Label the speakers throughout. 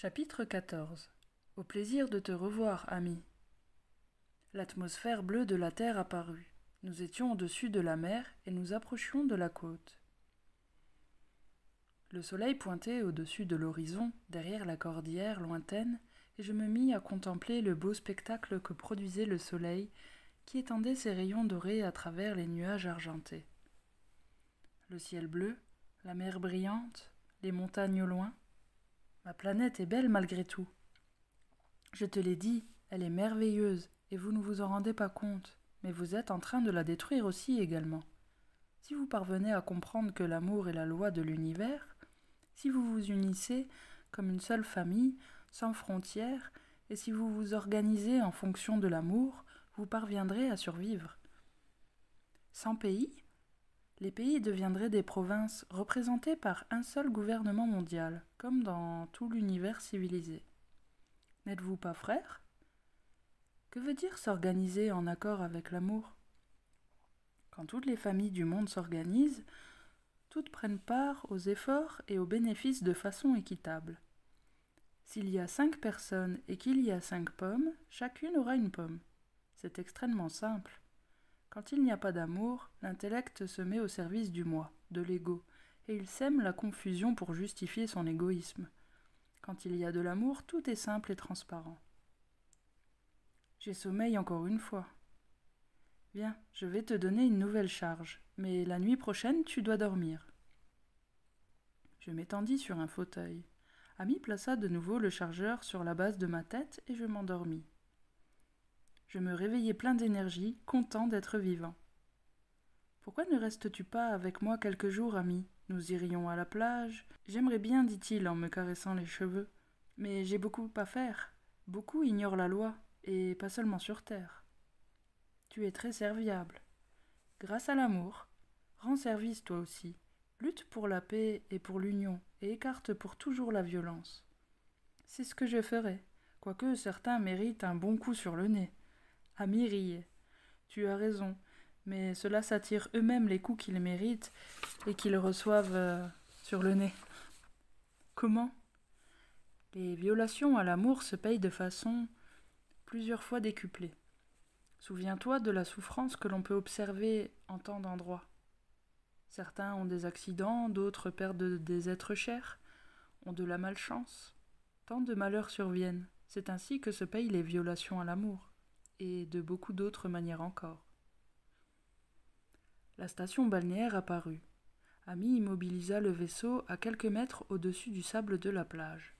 Speaker 1: Chapitre 14. Au plaisir de te revoir, ami. L'atmosphère bleue de la terre apparut. Nous étions au-dessus de la mer et nous approchions de la côte. Le soleil pointait au-dessus de l'horizon, derrière la cordillère lointaine, et je me mis à contempler le beau spectacle que produisait le soleil, qui étendait ses rayons dorés à travers les nuages argentés. Le ciel bleu, la mer brillante, les montagnes au loin. Ma planète est belle malgré tout. Je te l'ai dit, elle est merveilleuse, et vous ne vous en rendez pas compte, mais vous êtes en train de la détruire aussi également. Si vous parvenez à comprendre que l'amour est la loi de l'univers, si vous vous unissez comme une seule famille, sans frontières, et si vous vous organisez en fonction de l'amour, vous parviendrez à survivre. Sans pays, les pays deviendraient des provinces représentées par un seul gouvernement mondial, comme dans tout l'univers civilisé. N'êtes-vous pas frères? Que veut dire s'organiser en accord avec l'amour? Quand toutes les familles du monde s'organisent, toutes prennent part aux efforts et aux bénéfices de façon équitable. S'il y a 5 personnes et qu'il y a 5 pommes, chacune aura une pomme. C'est extrêmement simple. Quand il n'y a pas d'amour, l'intellect se met au service du moi, de l'ego, et il sème la confusion pour justifier son égoïsme. Quand il y a de l'amour, tout est simple et transparent. J'ai sommeil encore une fois. Viens, je vais te donner une nouvelle charge, mais la nuit prochaine, tu dois dormir. Je m'étendis sur un fauteuil. Ami plaça de nouveau le chargeur sur la base de ma tête et je m'endormis. Je me réveillai plein d'énergie, content d'être vivant. Pourquoi ne restes-tu pas avec moi quelques jours, ami? Nous irions à la plage. J'aimerais bien, dit-il en me caressant les cheveux. Mais j'ai beaucoup à faire. Beaucoup ignorent la loi, et pas seulement sur terre. Tu es très serviable. Grâce à l'amour, rends service toi aussi. Lutte pour la paix et pour l'union, et écarte pour toujours la violence. C'est ce que je ferai, quoique certains méritent un bon coup sur le nez. Ami riait. Tu as raison, mais ceux-là s'attirent eux-mêmes les coups qu'ils méritent et qu'ils reçoivent sur le nez. Comment? Les violations à l'amour se payent de façon plusieurs fois décuplée. Souviens-toi de la souffrance que l'on peut observer en tant d'endroits. Certains ont des accidents, d'autres perdent des êtres chers, ont de la malchance. Tant de malheurs surviennent. C'est ainsi que se payent les violations à l'amour, et de beaucoup d'autres manières encore. La station balnéaire apparut. Ami immobilisa le vaisseau à quelques mètres au-dessus du sable de la plage.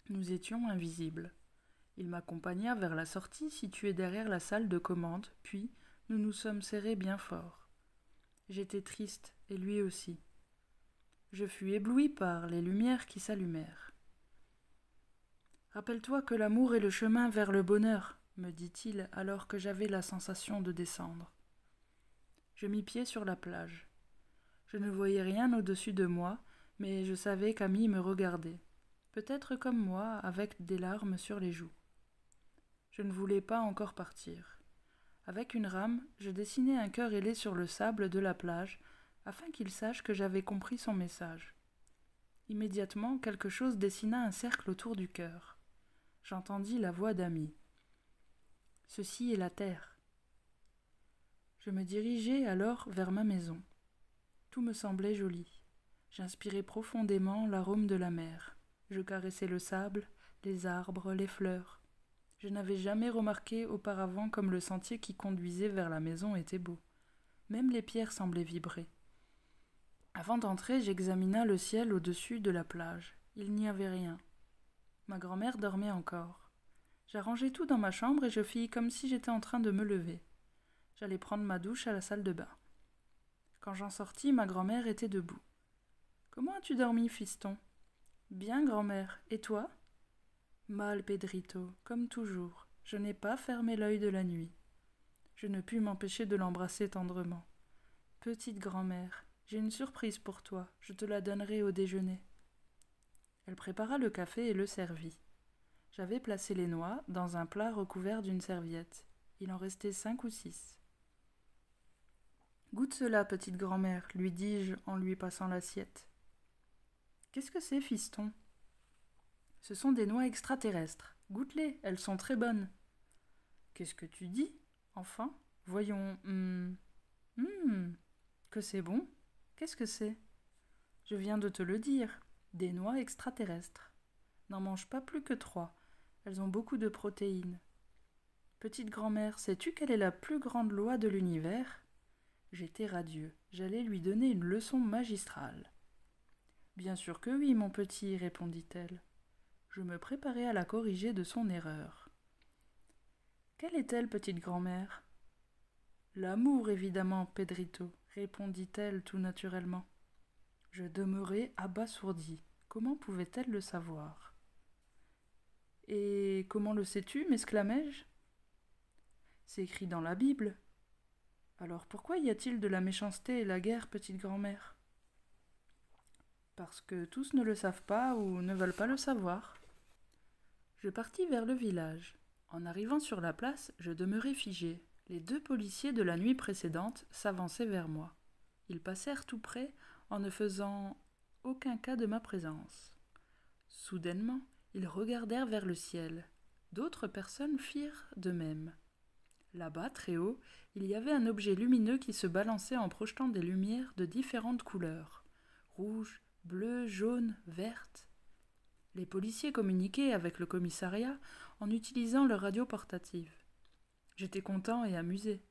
Speaker 1: Nous étions invisibles. Il m'accompagna vers la sortie située derrière la salle de commande, puis nous nous sommes serrés bien fort. J'étais triste, et lui aussi. Je fus ébloui par les lumières qui s'allumèrent. « Rappelle-toi que l'amour est le chemin vers le bonheur, » me dit-il alors que j'avais la sensation de descendre. Je mis pied sur la plage. Je ne voyais rien au-dessus de moi, mais je savais qu'Ami me regardait, peut-être comme moi, avec des larmes sur les joues. Je ne voulais pas encore partir. Avec une rame, je dessinai un cœur ailé sur le sable de la plage, afin qu'il sache que j'avais compris son message. Immédiatement, quelque chose dessina un cercle autour du cœur. J'entendis la voix d'Ami. « Ceci est la terre. » Je me dirigeai alors vers ma maison. Tout me semblait joli. J'inspirais profondément l'arôme de la mer. Je caressais le sable, les arbres, les fleurs. Je n'avais jamais remarqué auparavant comme le sentier qui conduisait vers la maison était beau. Même les pierres semblaient vibrer. Avant d'entrer, j'examina le ciel au-dessus de la plage. Il n'y avait rien. Ma grand-mère dormait encore. J'arrangeai tout dans ma chambre et je fis comme si j'étais en train de me lever. J'allais prendre ma douche à la salle de bain. Quand j'en sortis, ma grand-mère était debout. « Comment as-tu dormi, fiston ?»« Bien, grand-mère. Et toi ?»« Mal, Pedrito, comme toujours. Je n'ai pas fermé l'œil de la nuit. » Je ne pus m'empêcher de l'embrasser tendrement. « Petite grand-mère, j'ai une surprise pour toi. Je te la donnerai au déjeuner. » Elle prépara le café et le servit. J'avais placé les noix dans un plat recouvert d'une serviette. Il en restait 5 ou 6. « Goûte cela, petite grand-mère, lui dis-je en lui passant l'assiette. « Qu'est-ce que c'est, fiston ?» Ce sont des noix extraterrestres. Goûte-les, elles sont très bonnes. Qu'est-ce que tu dis, enfant? Voyons. Que c'est bon? Qu'est-ce que c'est? Je viens de te le dire. Des noix extraterrestres. N'en mange pas plus que 3. Elles ont beaucoup de protéines. Petite grand-mère, sais-tu quelle est la plus grande loi de l'univers? J'étais radieux. J'allais lui donner une leçon magistrale. Bien sûr que oui, mon petit, répondit-elle. Je me préparais à la corriger de son erreur. Quelle est-elle, petite grand-mère? L'amour, évidemment, Pedrito, répondit-elle tout naturellement. Je demeurai abasourdi. Comment pouvait-elle le savoir? Et comment le sais-tu, m'exclamai-je? C'est écrit dans la Bible. Alors pourquoi y a-t-il de la méchanceté et la guerre, petite grand-mère? Parce que tous ne le savent pas ou ne veulent pas le savoir. Je partis vers le village. En arrivant sur la place, je demeurai figé. Les 2 policiers de la nuit précédente s'avançaient vers moi. Ils passèrent tout près en ne faisant aucun cas de ma présence. Soudainement, ils regardèrent vers le ciel. D'autres personnes firent de même. Là-bas, très haut, il y avait un objet lumineux qui se balançait en projetant des lumières de différentes couleurs. Rouge, bleu, jaune, verte. Les policiers communiquaient avec le commissariat en utilisant leur radio portative. J'étais content et amusé.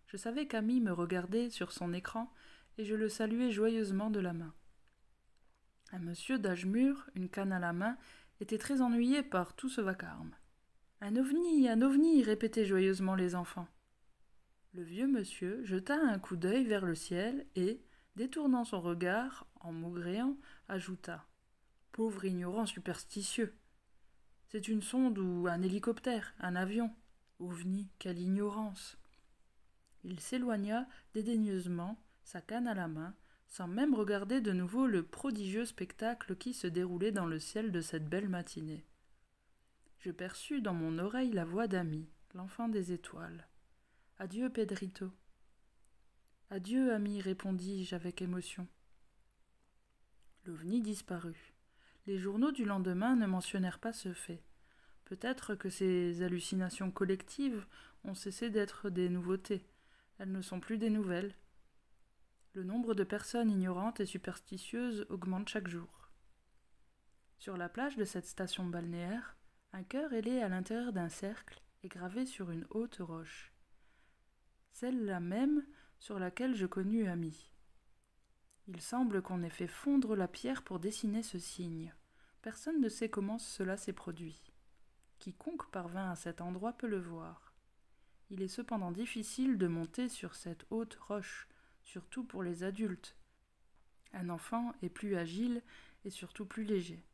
Speaker 1: Je savais qu'Amy me regardait sur son écran et je le saluais joyeusement de la main. Un monsieur d'âge mûr, une canne à la main, était très ennuyé par tout ce vacarme. Un ovni, répétaient joyeusement les enfants. Le vieux monsieur jeta un coup d'œil vers le ciel et, détournant son regard, en maugréant, ajouta « Pauvre ignorant superstitieux ! C'est une sonde ou un hélicoptère, un avion. OVNI, quelle ignorance !» Il s'éloigna dédaigneusement, sa canne à la main, sans même regarder de nouveau le prodigieux spectacle qui se déroulait dans le ciel de cette belle matinée. Je perçus dans mon oreille la voix d'Amy, l'enfant des étoiles. « Adieu, Pedrito. »« Adieu, Ami, répondis-je avec émotion. L'ovni disparut. Les journaux du lendemain ne mentionnèrent pas ce fait. Peut-être que ces hallucinations collectives ont cessé d'être des nouveautés. Elles ne sont plus des nouvelles. Le nombre de personnes ignorantes et superstitieuses augmente chaque jour. Sur la plage de cette station balnéaire, un cœur ailé à l'intérieur d'un cercle est gravé sur une haute roche. Celle-là même sur laquelle je connus Ami. Il semble qu'on ait fait fondre la pierre pour dessiner ce signe. Personne ne sait comment cela s'est produit. Quiconque parvint à cet endroit peut le voir. Il est cependant difficile de monter sur cette haute roche, surtout pour les adultes. Un enfant est plus agile et surtout plus léger.